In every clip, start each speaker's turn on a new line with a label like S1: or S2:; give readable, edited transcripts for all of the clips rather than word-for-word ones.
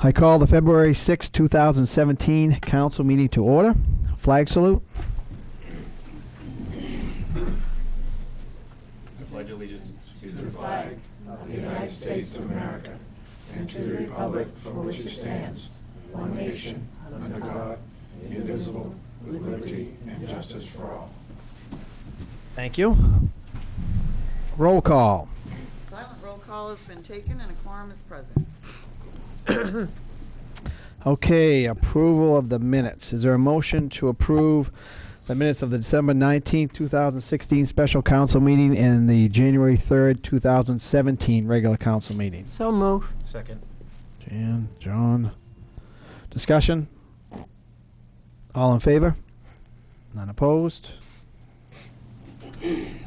S1: I call the February 6, 2017 council meeting to order. Flag salute.
S2: I pledge allegiance to the flag of the United States of America and to the republic for which it stands, one nation, under God, indivisible, with liberty and justice for all.
S1: Thank you. Roll call.
S3: Silent roll call has been taken and a quorum is present.
S1: Okay, approval of the minutes. Is there a motion to approve the minutes of the December 19th, 2016 special council meeting and the January 3rd, 2017 regular council meeting?
S4: So move.
S2: Second.
S1: Jan, John. Discussion? All in favor? None opposed?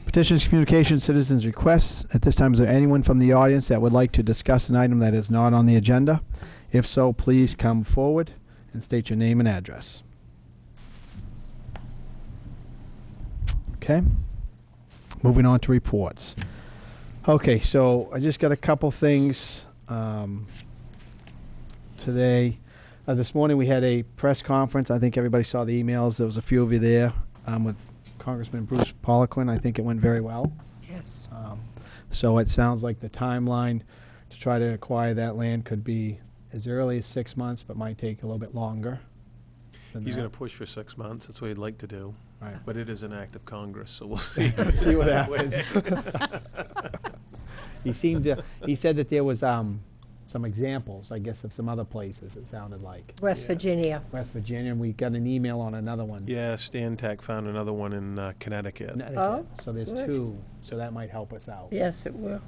S1: Petitions, communications, citizens' requests. At this time, is there anyone from the audience that would like to discuss an item that is not on the agenda? If so, please come forward and state your name and address. Okay. Moving on to reports. Okay, so I just got a couple things today. This morning we had a press conference. I think everybody saw the emails. There was a few of you there with Congressman Bruce Poliquin. I think it went very well.
S4: Yes.
S1: So it sounds like the timeline to try to acquire that land could be as early as 6 months, but might take a little bit longer.
S5: He's going to push for 6 months. That's what he'd like to do.
S1: Right.
S5: But it is an act of Congress, so we'll see.
S1: See what happens. He said that there was some examples, I guess, of some other places, it sounded like.
S4: West Virginia.
S1: West Virginia, and we got an email on another one.
S5: Yeah, Stan Tech found another one in Connecticut.
S1: Connecticut.
S4: Oh,
S1: So there's
S4: good.
S1: two, so that might help us out.
S4: Yes, it will.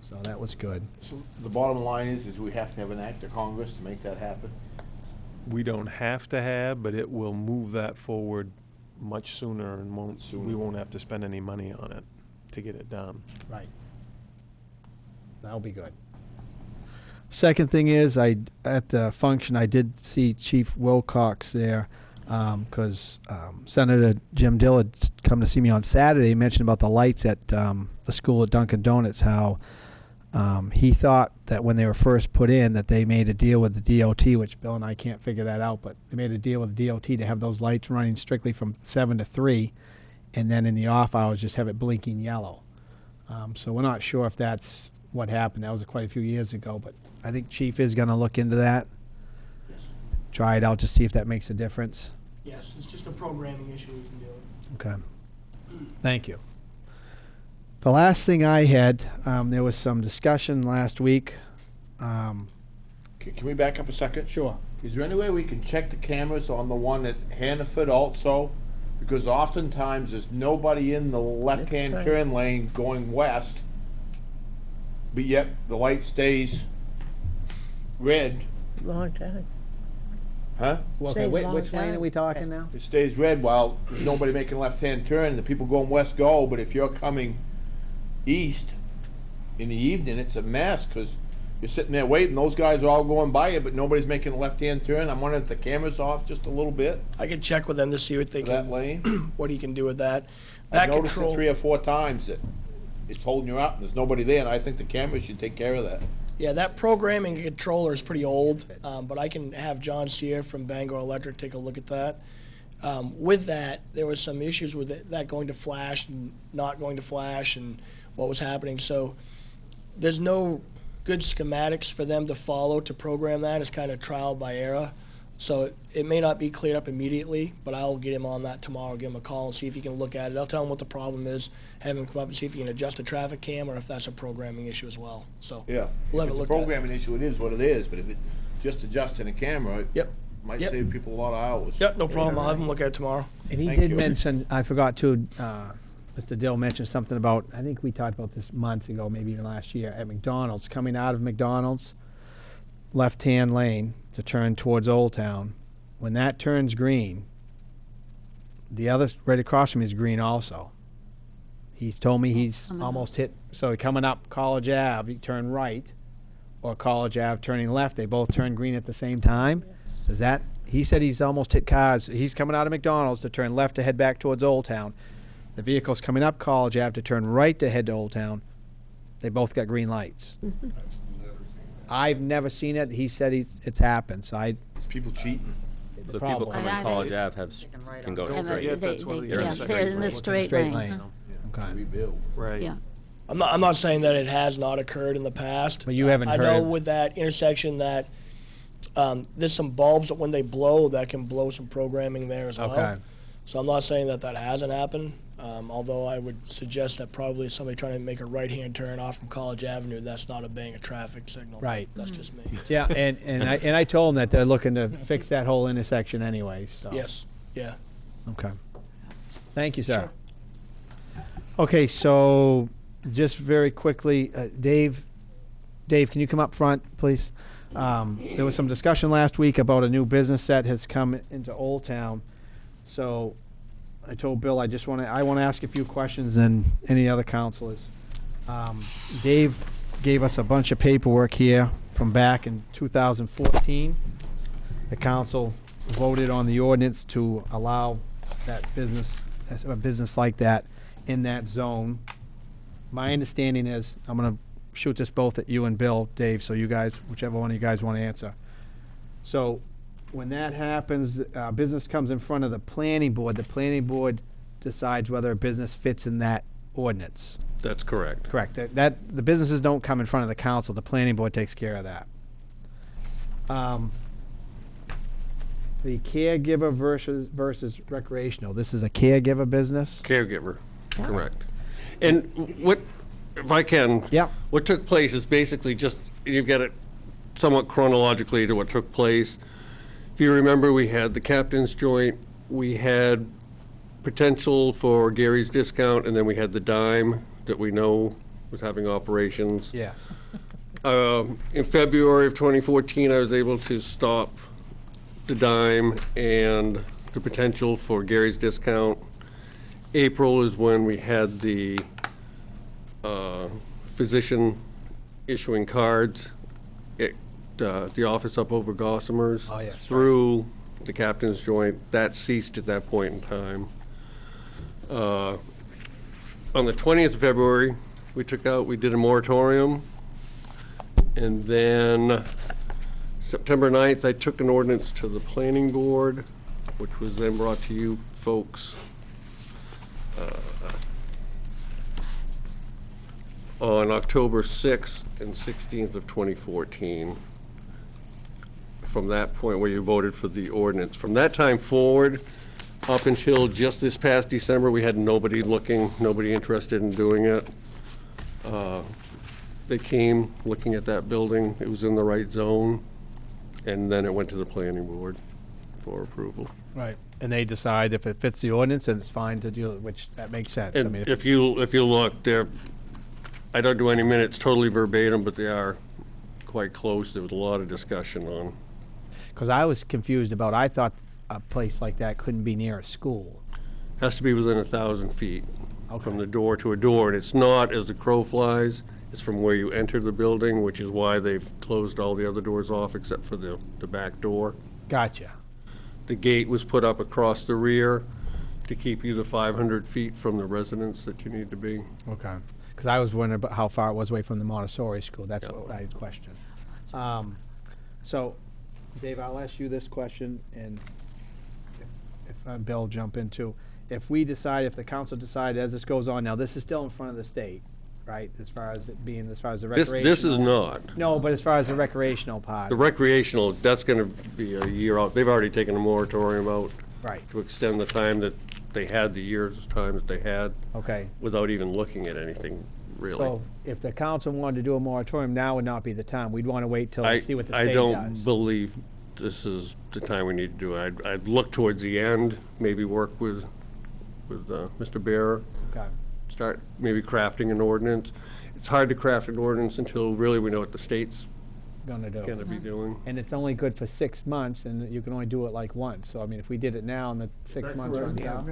S1: So that was good.
S6: So the bottom line is we have to have an act of Congress to make that happen?
S5: We don't have to have, but it will move that forward much sooner and we won't have to spend any money on it to get it done.
S1: Right. That'll be good. Second thing is, at the function, I did see Chief Wilcox there, because Senator Jim Dill had come to see me on Saturday. He mentioned about the lights at the school at Dunkin' Donuts, how he thought that when they were first put in that they made a deal with the DOT, which Bill and I can't figure that out, but they made a deal with the DOT to have those lights running strictly from 7 to 3, and then in the off hours just have it blinking yellow. So we're not sure if that's what happened. That was quite a few years ago, but I think Chief is going to look into that.
S7: Yes.
S1: Try it out to see if that makes a difference.
S7: Yes, it's just a programming issue we can deal with.
S1: Okay. Thank you. The last thing I had, there was some discussion last week.
S6: Can we back up a second?
S1: Sure.
S6: Is there any way we can check the cameras on the one at Hannaford also? Because oftentimes there's nobody in the left-hand
S4: right.
S6: turn lane going west, but yet the light stays red.
S4: Long time.
S6: Huh?
S1: Well,
S4: Saves a long
S1: which lane
S4: time.
S1: are we talking now?
S6: It stays red while there's nobody making left-hand turn. The people going west go, but if you're coming east in the evening, it's a mess because you're sitting there waiting. Those guys are all going by you, but nobody's making a left-hand turn. I'm wondering if the camera's off just a little bit
S7: I can check with them to see what they
S6: for that
S7: can,
S6: lane.
S7: what he can do with that.
S6: I've
S7: That
S6: noticed it
S7: control,
S6: 3 or 4 times that it's holding you up and there's nobody there, and I think the camera should take care of that.
S7: yeah, that programming controller is pretty old, but I can have John Sear from Bangor Electric take a look at that. With that, there was some issues with that going to flash and not going to flash and what was happening. So there's no good schematics for them to follow to program that. It's kind of trial by error. So it may not be cleared up immediately, but I'll get him on that tomorrow, give him a call and see if he can look at it. I'll tell him what the problem is, have him come up and see if he can adjust the traffic cam or if that's a programming issue as well. So
S6: Yeah.
S7: we'll
S6: If
S7: have it
S6: it's a
S7: looked at.
S6: programming issue, it is what it is, but if it's just adjusting a camera, it
S7: Yep.
S6: might
S7: Yep.
S6: save people a lot of hours.
S7: Yep, no problem. I'll have him look at it tomorrow.
S1: And he
S6: Thank
S1: did
S6: you.
S1: mention, I forgot to, Mr. Dill mentioned something about, I think we talked about this months ago, maybe even last year, at McDonald's, coming out of McDonald's, left-hand lane to turn towards Old Town. When that turns green, the other right across from me is green also. He's told me he's almost hit, so coming up College Ave, you turn right, or College Ave turning left, they both turn green at the same time. Is that, he said he's almost hit cars. He's coming out of McDonald's to turn left to head back towards Old Town. The vehicle's coming up College Ave to turn right to head to Old Town. They both got green lights. I've never seen it. He said it's happened, so
S6: It's people cheating.
S8: The people
S1: problem.
S8: coming
S4: And
S8: College
S3: that
S8: Ave
S3: They can write
S8: can
S3: on
S8: go
S3: it.
S5: Don't
S8: straight.
S5: forget that's one of the
S8: They're in the
S5: intersections.
S8: straight
S4: they're in the
S8: lane.
S4: straight
S1: straight
S4: lane.
S1: lane. Okay.
S6: Rebuild.
S5: Right.
S4: Yeah.
S7: I'm not saying that it has not occurred in the past.
S1: But you haven't
S7: I know
S1: heard-
S7: with that intersection that there's some bulbs that when they blow, that can blow some programming there as well.
S1: Okay.
S7: So I'm not saying that that hasn't happened, although I would suggest that probably somebody trying to make a right-hand turn off from College Avenue, that's not obeying a traffic signal.
S1: Right.
S7: That's just me.
S1: Yeah, and I told them that they're looking to fix that whole intersection anyway, so.
S7: Yes, yeah.
S1: Okay. Thank you, sir.
S7: Sure.
S1: Okay, so just very quickly, Dave, can you come up front, please? There was some discussion last week about a new business that has come into Old Town. So I told Bill I want to ask a few questions and any other counselors. Dave gave us a bunch of paperwork here from back in 2014. The council voted on the ordinance to allow that business, a business like that in that zone. My understanding is, I'm going to shoot this both at you and Bill, Dave, so you guys, whichever one of you guys want to answer. So when that happens, business comes in front of the planning board decides whether a business fits in that ordinance.
S9: That's correct.
S1: Correct. That the businesses don't come in front of the council, the planning board takes care of that. The caregiver versus recreational, this is a caregiver business?
S9: Caregiver, correct. And what, if I can.
S1: Yeah.
S9: What took place is basically just, you get it somewhat chronologically to what took place. If you remember, we had the captain's joint, we had potential for Gary's Discount, and then we had the Dime that we know was having operations.
S1: Yes.
S9: In February of 2014, I was able to stop the Dime and the potential for Gary's Discount. April is when we had the physician issuing cards at the office up over Gossamer's.
S1: Oh, yes,
S9: through the captain's joint. That ceased at that point in time. On the 20th of February, we did a moratorium. And then September 9th, I took an ordinance to the planning board, which was then brought to you folks on October 6th and 16th of 2014. From that point where you voted for the ordinance. From that time forward, up until just this past December, we had nobody looking, nobody interested in doing it. They came looking at that building, it was in the right zone, and then it went to the planning board for approval.
S1: Right. And they decide if it fits the ordinance, and it's fine to do it, which that makes sense. I
S9: And
S1: mean,
S9: if you look, I don't do any minutes totally verbatim, but they are quite close. There was a lot of discussion on.
S1: because I was confused about, I thought a place like that couldn't be near a school.
S9: Has to be within 1,000 feet from
S1: Okay.
S9: the door to a door, and it's not as the crow flies. It's from where you enter the building, which is why they've closed all the other doors off except for the back door.
S1: Gotcha.
S9: The gate was put up across the rear to keep you the 500 feet from the residence that you need to be.
S1: Okay. Because I was wondering about how far it was away from the Montessori school. That's
S9: Yeah.
S1: what I had questioned. So, Dave, I'll ask you this question, and if Bill jump in too. If the council decide as this goes on, now this is still in front of the state, right? As far as the recreational.
S9: This is not.
S1: No, but as far as the recreational part.
S9: The recreational, that's going to be a year out. They've already taken a moratorium out
S1: Right.
S9: to extend the time that they had, the year's time that they had,
S1: Okay.
S9: without even looking at anything, really.
S1: So if the council wanted to do a moratorium, now would not be the time. We'd want to wait till they see what the state
S9: I
S1: does.
S9: don't believe this is the time we need to do it. I'd look towards the end, maybe work with Mr. Bearer,
S1: Okay.
S9: start maybe crafting an ordinance. It's hard to craft an ordinance until really we know what the state's
S1: Gonna do.
S9: going to be doing.
S1: And it's only good for 6 months, and you can only do it like once. So, I mean, if we did it now and the 6 months runs out.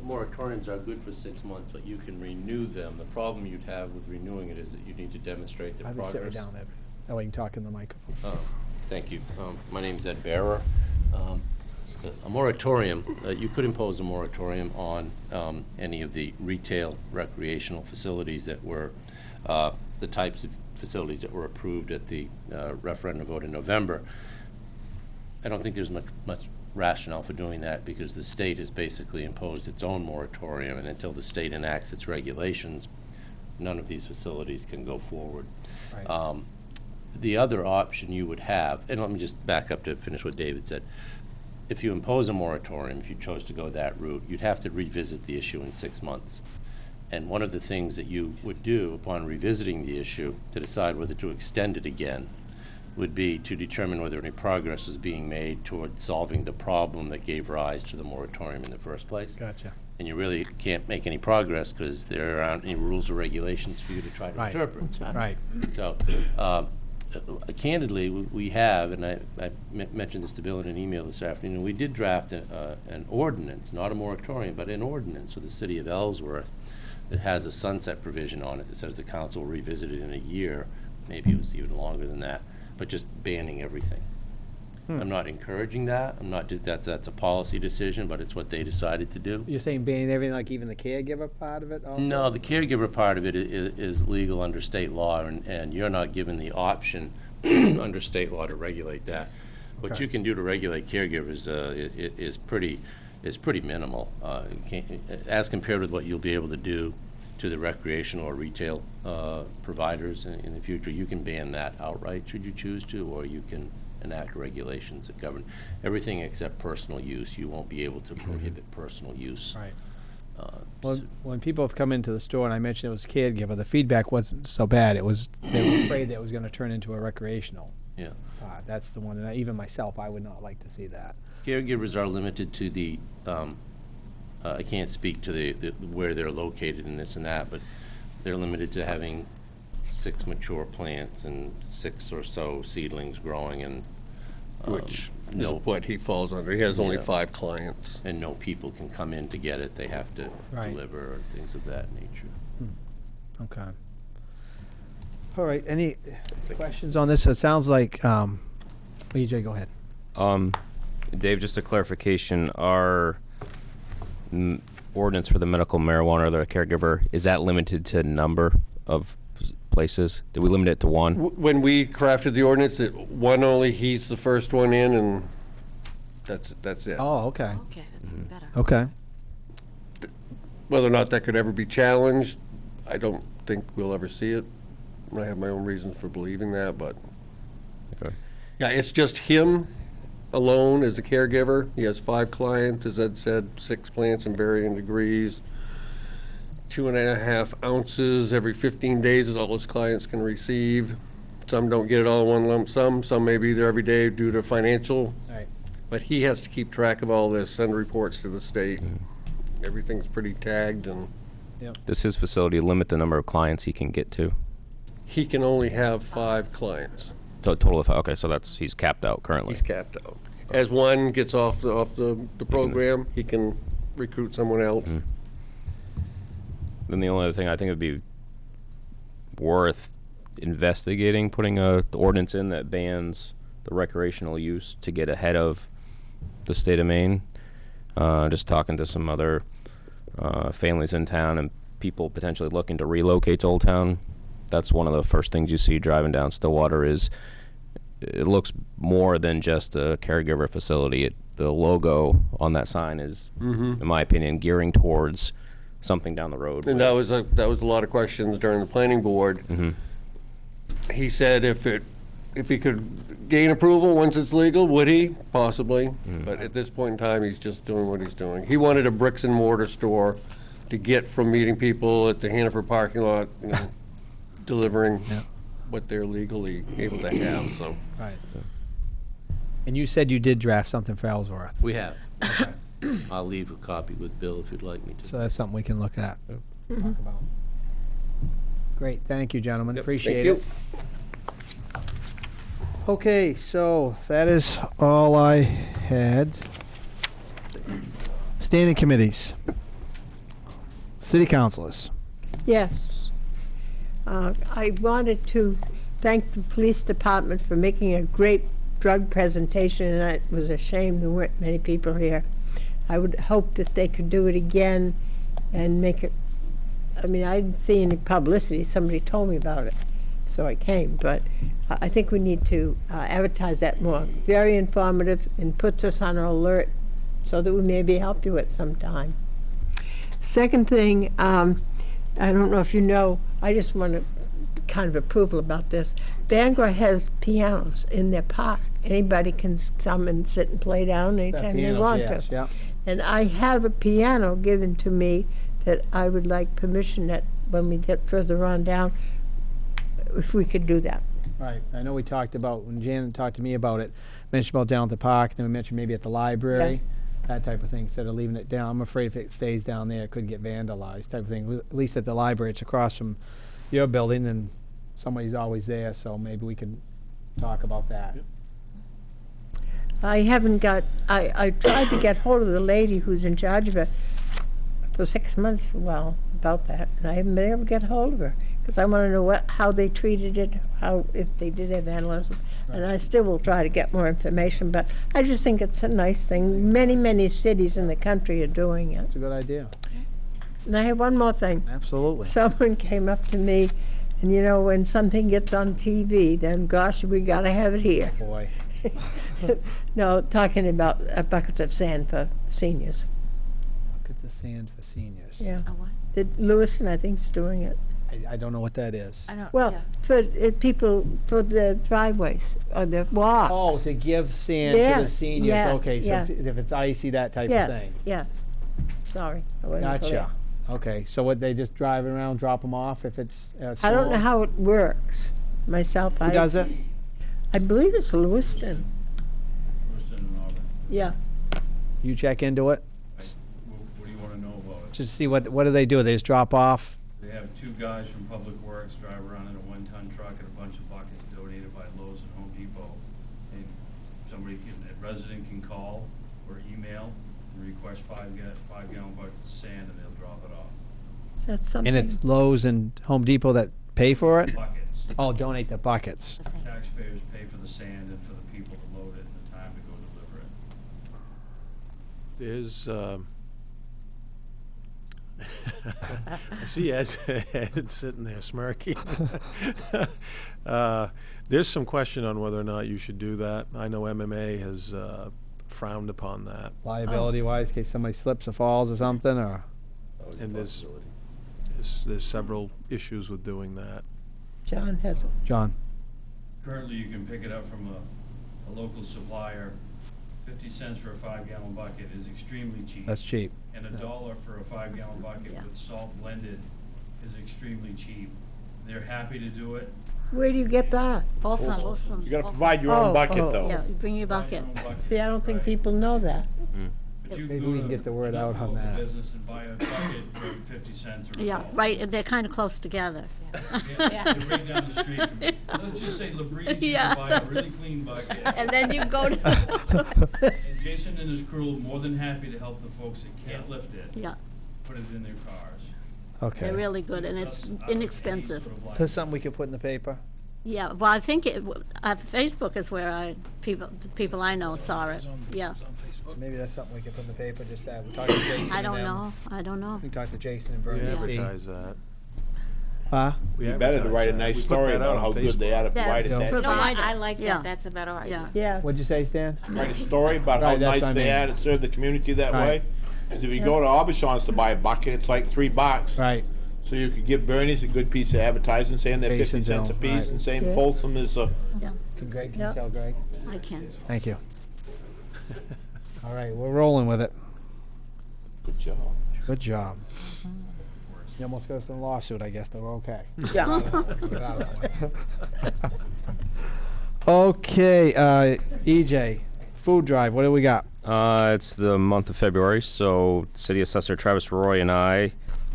S10: Moratoriums are good for 6 months, but you can renew them. The problem you'd have with renewing it is that you need to demonstrate the
S1: I'll just sit right
S10: progress.
S1: down there. That way you can talk in the microphone.
S10: Thank you. My name's Ed Bearer. A moratorium, you could impose a moratorium on any of the retail recreational facilities that were the types of facilities that were approved at the referendum vote in November. I don't think there's much rationale for doing that, because the state has basically imposed its own moratorium, and until the state enacts its regulations, none of these facilities can go forward.
S1: Right.
S10: The other option you would have, and let me just back up to finish what David said. If you impose a moratorium, if you chose to go that route, you'd have to revisit the issue in 6 months. And one of the things that you would do upon revisiting the issue to decide whether to extend it again would be to determine whether any progress is being made toward solving the problem that gave rise to the moratorium in the first place.
S1: Gotcha.
S10: And you really can't make any progress because there aren't any rules or regulations for you to try to
S1: Right.
S10: interpret.
S1: Right.
S10: So, candidly, we have, and I mentioned this to Bill in an email this afternoon, we did draft an ordinance, not a moratorium, but an ordinance for the city of Ellsworth that has a sunset provision on it that says the council will revisit it in a year, maybe it was even longer than that, but just banning everything. I'm not encouraging that. I'm not, that's a policy decision, but it's what they decided to do.
S1: You're saying banning everything, like even the caregiver part of it also?
S10: No, the caregiver part of it is legal under state law, and you're not given the option under state law to regulate that. What
S1: Okay.
S10: you can do to regulate caregivers is pretty minimal, as compared with what you'll be able to do to the recreational or retail providers in the future. You can ban that outright should you choose to, or you can enact regulations that govern everything except personal use. You won't be able to prohibit personal use.
S1: Right. Well, when people have come into the store and I mentioned it was caregiver, the feedback wasn't so bad. It was, they were afraid that it was going to turn into a recreational.
S10: Yeah.
S1: That's the one, and even myself, I would not like to see that.
S10: Caregivers are limited to the, I can't speak to the where they're located and this and that, but they're limited to having 6 mature plants and 6 or so seedlings growing, and
S9: Which is
S10: no,
S9: what he falls under. He has only
S10: Yeah.
S9: 5 clients.
S10: and no people can come in to get it. They have to
S1: Right.
S10: deliver or things of that nature.
S1: Okay. All right, any questions on this? It sounds like, EJ, go ahead.
S8: Dave, just a clarification, our ordinance for the medical marijuana or the caregiver, is that limited to number of places? Did we limit it to 1?
S9: When we crafted the ordinance, one only, he's the first one in, and that's it.
S1: Oh, okay,
S3: Okay, that's even better.
S1: okay.
S9: Whether or not that could ever be challenged, I don't think we'll ever see it. I have my own reasons for believing that, but
S8: Okay.
S9: yeah, it's just him alone as the caregiver. He has 5 clients, as Ed said, 6 plants in varying degrees. 2.5 ounces every 15 days is all his clients can receive. Some don't get it all in one lump sum. Some may be there every day due to financial.
S1: Right.
S9: But he has to keep track of all this, send reports to the state. Everything's pretty tagged, and
S8: Does his facility limit the number of clients he can get to?
S9: he can only have 5 clients.
S8: Total of, okay, so he's capped out currently.
S9: He's capped out. As one gets off the program, he can recruit someone else.
S8: Then the only other thing I think would be worth investigating, putting the ordinance in that bans the recreational use to get ahead of the state of Maine. Just talking to some other families in town and people potentially looking to relocate to Old Town. That's one of the first things you see driving down Stillwater is it looks more than just a caregiver facility. The logo on that sign is, in my opinion, gearing towards something down the road.
S9: And that was a lot of questions during the planning board. He said if he could gain approval once it's legal, would he? Possibly. But at this point in time, he's just doing what he's doing. He wanted a bricks and mortar store to get from meeting people at the Hannaford parking lot, delivering what they're legally able to have, so.
S1: Right. And you said you did draft something for Ellsworth,
S10: We have. I'll leave a copy with Bill if you'd like me to.
S1: so that's something we can look at. Talk about. Great, thank you, gentlemen, appreciate it. Okay, so that is all I had. Standing committees. City councilors.
S4: Yes. I wanted to thank the police department for making a great drug presentation, and it was a shame there weren't many people here. I would hope that they could do it again and make it I mean, I didn't see any publicity. Somebody told me about it, so I came. But I think we need to advertise that more. Very informative and puts us on alert so that we maybe help you at some time. Second thing, I don't know if you know, I just want to kind of approval about this. Bangor has pianos in their park. Anybody can come and sit and play down anytime they want to.
S1: Yeah.
S4: And I have a piano given to me that I would like permission that when we get further on down, if we could do that.
S1: Right. I know we talked about, when Janet talked to me about it, mentioned about down at the park, then we mentioned maybe at the library, that type of thing, instead of leaving it down. I'm afraid if it stays down there, it could get vandalized type of thing. At least at the library, it's across from your building, and somebody's always there, so maybe we can talk about that.
S4: I haven't got, I tried to get hold of the lady who's in charge of it for 6 months, well, about that, and I haven't been able to get hold of her, because I want to know how they treated it, if they did have vandalism, and I still will try to get more information, but I just think it's a nice thing. Many, many cities in the country are doing it.
S1: It's a good idea.
S4: And I have one more thing.
S1: Absolutely.
S4: Someone came up to me, and you know, when something gets on TV, then gosh, we got to have it here.
S1: Boy.
S4: No, talking about buckets of sand for seniors.
S1: Buckets of sand for seniors.
S4: Yeah.
S3: A what?
S4: Lewiston, I think, is doing it.
S1: I don't know what that is.
S3: I don't,
S4: Well, for people, for the driveways, or the walks.
S1: Oh, to give sand to the
S4: Yes,
S1: seniors.
S4: yes,
S1: Okay, so
S4: yes.
S1: if it's icy, that type
S4: Yes,
S1: of thing.
S4: yes. Sorry. I wasn't clear.
S1: Gotcha. Okay, so what, they just drive around, drop them off if it's
S4: I don't know
S1: storm?
S4: how it works myself.
S1: Who does it?
S4: I believe it's Lewiston. Yeah.
S1: You check into it?
S11: What do you want to know about it?
S1: Just see what do they do? They just drop off?
S11: They have two guys from Public Works drive around in a one-ton truck and a bunch of buckets donated by Lowe's and Home Depot. And a resident can call or email and request 5-gallon buckets of sand, and they'll drop it off.
S4: Is that something?
S1: And it's Lowe's and Home Depot that pay for it?
S11: Buckets.
S1: Oh, donate the buckets.
S11: Taxpayers pay for the sand and for the people to load it and the time to go deliver it.
S5: There's, I see Ed sitting there smirking. There's some question on whether or not you should do that. I know MMA has frowned upon that.
S1: Liability-wise, in case somebody slips or falls or something, or?
S5: And there's several issues with doing that.
S4: John has it.
S1: John?
S11: Currently, you can pick it up from a local supplier. 50 cents for a 5-gallon bucket is extremely cheap.
S1: That's cheap.
S11: And $1 for a 5-gallon bucket with salt blended is extremely cheap. They're happy to do it.
S4: Where do you get that?
S3: Folsom.
S6: You gotta provide your own bucket, though.
S3: Yeah, you bring your
S11: Buy
S3: bucket.
S11: your own bucket.
S4: See, I don't think
S11: Right.
S4: people know that.
S11: But you
S1: Maybe
S11: go
S1: we can
S11: to
S1: get the word out on
S11: local
S1: that.
S11: business and buy a bucket for 50 cents or
S3: Yeah,
S11: $1.
S3: right, and they're kind of close together.
S11: Yeah, they're right down the street from you. Let's just say LaBreeze, you
S3: Yeah.
S11: can buy a really clean bucket.
S3: And then you go to,
S11: And Jason and his crew are more than happy to help the folks that can't lift it,
S3: yeah,
S11: put it in their cars.
S1: Okay.
S3: they're really good, and it's
S11: That's out of any
S3: inexpensive.
S11: sort of line.
S1: Is this something we could put in the paper?
S3: Yeah, well, I think Facebook is where the people I know saw it, yeah.
S1: Maybe that's something we could put in the paper, just that, we'll talk to Jason
S3: I
S1: and
S3: don't
S1: them.
S3: know, I don't know.
S1: We can talk to Jason and
S5: We
S1: Bernie and see.
S5: advertise that.
S1: Huh?
S5: We
S6: Be better to
S5: advertise
S6: write a
S5: that.
S6: nice
S5: We put
S6: story
S5: that out
S6: about
S5: on
S6: how good they
S5: Facebook.
S6: are to provide it
S1: Yeah.
S6: that
S3: For-
S6: day.
S3: Provide
S12: I
S3: it.
S12: like
S3: Yeah.
S12: that, that's a better idea.
S3: Yeah,
S4: Yes.
S1: What'd you say, Stan?
S6: Write a story about
S1: Right,
S6: how
S1: that's
S6: nice
S1: what I
S6: they
S1: mean.
S6: are to serve the community that
S1: Right.
S6: way. Because if you go to Aubuchon's to buy a bucket, it's like $3.
S1: Right.
S6: So you could give Bernie's a good piece of advertising saying they're 50
S1: Jason's
S6: cents a
S1: own,
S6: piece,
S1: right.
S6: and saying
S4: Yeah.
S6: Folsom is a.
S3: yeah,
S1: Can Greg, can
S4: Yeah.
S1: you tell Greg?
S3: I can.
S1: Thank you. All right, we're rolling with it.
S6: Good job.
S1: Good job. You almost got us in a lawsuit, I guess, but we're okay.
S4: Yeah.
S1: Get out of that one. Okay, EJ, food drive, what do we got?
S8: It's the month of February, so City Assessor Travis Roy and I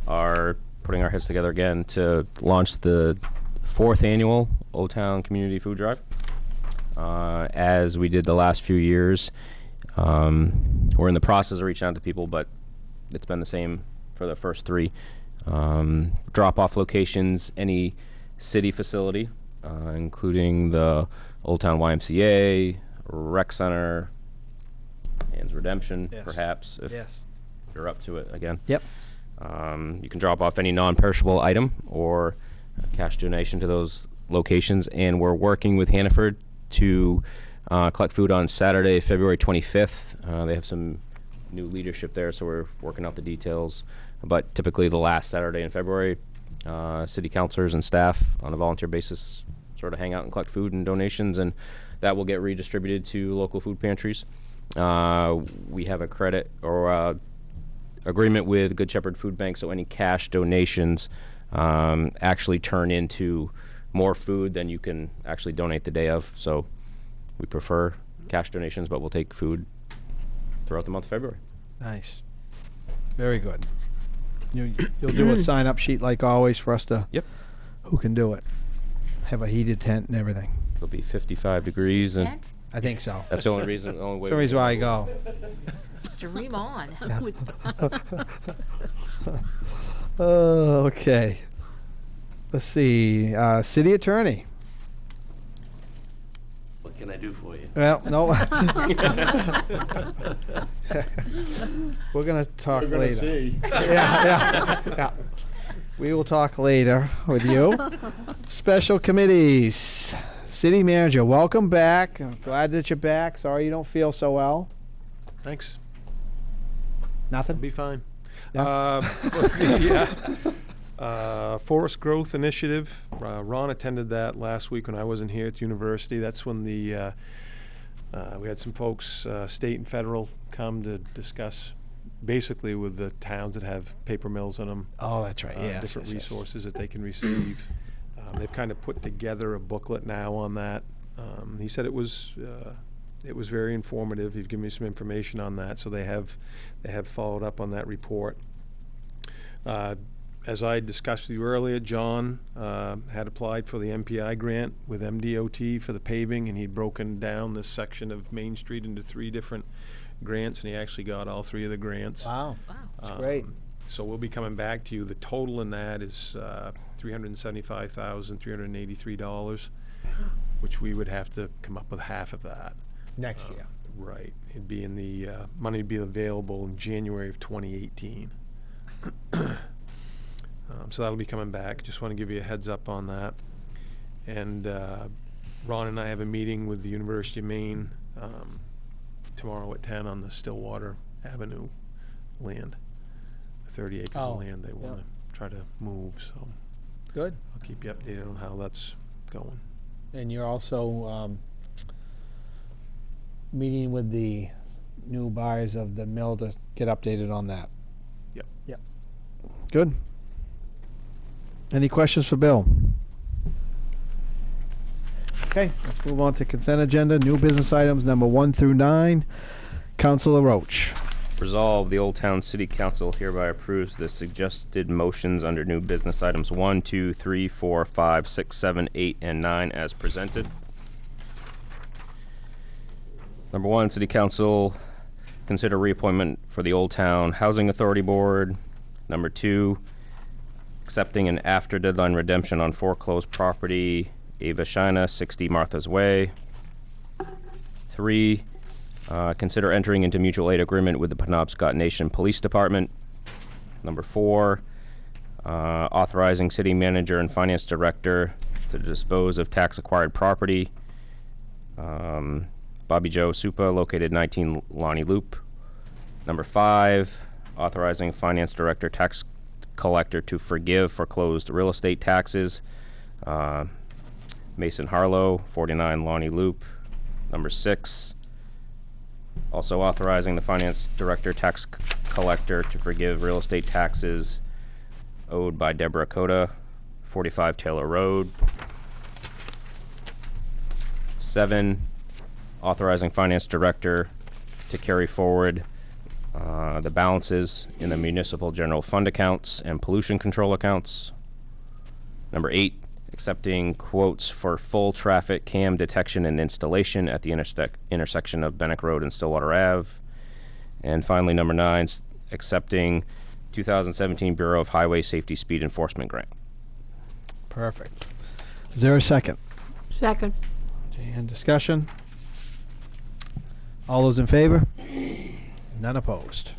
S8: are putting our heads together again to launch the 4th annual Old Town Community Food Drive. As we did the last few years, we're in the process of reaching out to people, but it's been the same for the first 3. Drop-off locations, any city facility, including the Old Town YMCA, Rec Center, Hands Redemption,
S1: Yes.
S8: perhaps, if
S1: Yes.
S8: you're up to it again.
S1: Yep.
S8: You can drop off any non-perishable item or a cash donation to those locations. And we're working with Hannaford to collect food on Saturday, February 25th. They have some new leadership there, so we're working out the details. But typically the last Saturday in February, city councilors and staff on a volunteer basis sort of hang out and collect food and donations, and that will get redistributed to local food pantries. We have a credit or agreement with Good Shepherd Food Bank, so any cash donations actually turn into more food than you can actually donate the day of. So we prefer cash donations, but we'll take food throughout the month of February.
S1: Nice. Very good. You'll do a sign-up sheet like always for us to.
S8: Yep.
S1: Who can do it? Have a heated tent and everything.
S8: It'll be 55 degrees, and
S3: Tent?
S1: I think so.
S8: that's the only reason. The only way.
S1: That's the reason why I go.
S3: Dream on.
S1: Okay. Let's see. City attorney.
S10: What can I do for you?
S1: Well, no. We're gonna talk
S6: We're gonna
S1: later.
S6: see.
S1: Yeah. We will talk later with you. Special committees. City manager, welcome back. I'm glad that you're back. Sorry you don't feel so well.
S5: Thanks.
S1: Nothing?
S5: Be fine.
S1: Yeah.
S5: Forest Growth Initiative. Ron attended that last week when I wasn't here at the university. That's when we had some folks, state and federal, come to discuss basically with the towns that have paper mills in them.
S1: Oh, that's right. Yes,
S5: different
S1: yes, yes.
S5: resources that they can receive. They've kind of put together a booklet now on that. He said it was very informative. He'd given me some information on that, so they have followed up on that report. As I discussed with you earlier, John had applied for the MPI grant with MDOT for the paving, and he'd broken down this section of Main Street into 3 different grants, and he actually got all 3 of the grants.
S1: Wow. That's great.
S5: So we'll be coming back to you. The total in that is $375,383, which we would have to come up with half of that.
S1: Next year.
S5: Right. It'd be in the money would be available in January of 2018. So that'll be coming back. Just want to give you a heads up on that. And Ron and I have a meeting with the University of Maine tomorrow at 10 on the Stillwater Avenue land. The 30 acres of land they want to try to move. So
S1: Good.
S5: I'll keep you updated on how that's going.
S1: And you're also meeting with the new buyers of the mill to get updated on that.
S5: Yep.
S1: Yep. Good. Any questions for Bill? Okay, let's move on to consent agenda. New business items number 1 through 9. Councilor Roach.
S8: Resolve, the Old Town City Council hereby approves the suggested motions under new business items 1, 2, 3, 4, 5, 6, 7, 8, and 9 as presented. Number 1, City Council consider reappointment for the Old Town Housing Authority Board. Number 2, accepting an after deadline redemption on foreclosed property, Ava Shina, 60 Martha's Way. 3, consider entering into mutual aid agreement with the Penobscot Nation Police Department. Number 4, authorizing city manager and finance director to dispose of tax acquired property. Bobby Joe Supa, located 19 Lonnie Loop. Number 5, authorizing finance director, tax collector to forgive foreclosed real estate taxes. Mason Harlow, 49 Lonnie Loop. Number 6, also authorizing the finance director, tax collector to forgive real estate taxes owed by Deborah Cota, 45 Taylor Road. 7, authorizing finance director to carry forward the balances in the municipal general fund accounts and pollution control accounts. Number 8, accepting quotes for full traffic cam detection and installation at the intersection of Benneck Road and Stillwater Ave. And finally, number 9, accepting 2017 Bureau of Highway Safety Speed Enforcement grant.
S1: Perfect. Is there a second?
S4: Second.
S1: And discussion? All those in favor? None opposed.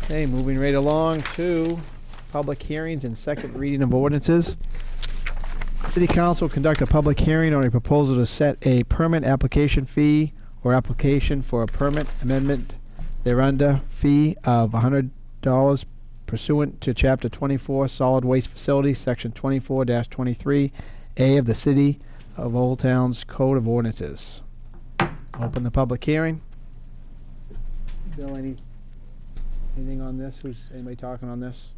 S1: Okay, moving right along to public hearings and second reading of ordinances. City Council will conduct a public hearing on a proposal to set a permit application fee or application for a permit amendment thereunder fee of $100 pursuant to Chapter 24 Solid Waste Facilities, Section 24-23A of the City of Old Town's Code of Ordinances. Open the public hearing. Bill, anything on this? Anybody talking on this?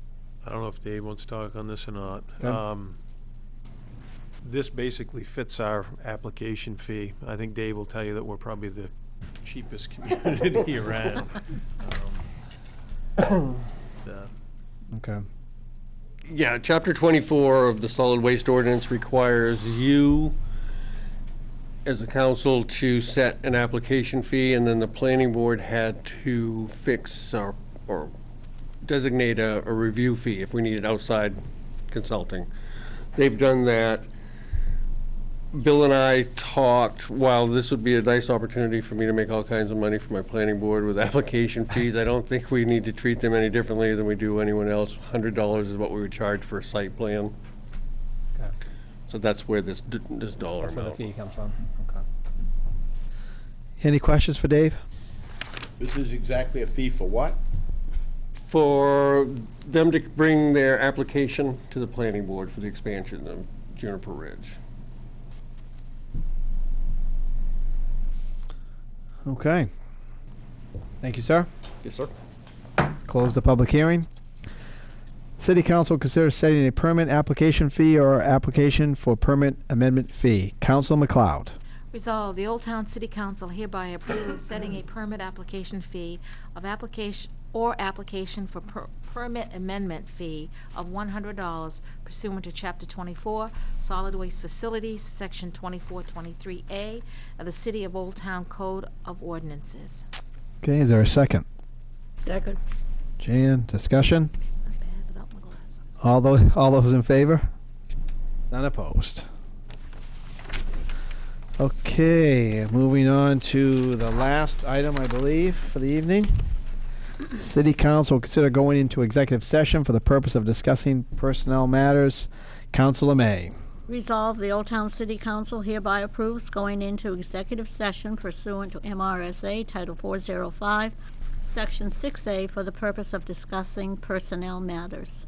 S5: I don't know if Dave wants to talk on this or not.
S1: Okay.
S5: This basically fits our application fee. I think Dave will tell you that we're probably the cheapest community around.
S1: Okay.
S9: Yeah, Chapter 24 of the Solid Waste Ordinance requires you, as a council, to set an application fee, and then the planning board had to fix or designate a review fee if we needed outside consulting. They've done that. Bill and I talked, while this would be a nice opportunity for me to make all kinds of money for my planning board with application fees, I don't think we need to treat them any differently than we do anyone else. $100 is what we would charge for a site plan.
S1: Okay.
S9: So that's where this dollar
S1: That's where the
S9: amount.
S1: fee comes from. Okay. Any questions for Dave?
S6: This is exactly a fee for what?
S9: For them to bring their application to the planning board for the expansion of Juniper Ridge.
S1: Okay. Thank you, sir.
S9: Yes, sir.
S1: Close the public hearing. City Council considers setting a permit application fee or application for permit amendment fee. Council McLeod.
S12: Resolved, the Old Town City Council hereby approves setting a permit application fee of application for permit amendment fee of $100 pursuant to Chapter 24 Solid Waste Facilities, Section 2423A of the City of Old Town Code of Ordinances.
S1: Okay, is there a second?
S4: Second.
S1: Jan, discussion?
S12: Not bad without my glasses.
S1: All those in favor? None opposed. Okay, moving on to the last item, I believe, for the evening. City Council will consider going into executive session for the purpose of discussing personnel matters. Councilor May.
S3: Resolve, the Old Town City Council hereby approves going into executive session pursuant to MRSA Title 405, Section 6A, for the purpose of discussing personnel matters.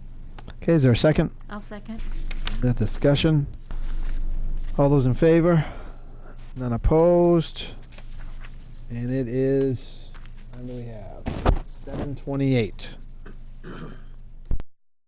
S1: Okay, is there a second?
S12: I'll second.
S1: The discussion. All those in favor? None opposed. And it is, what do we have? 7:28.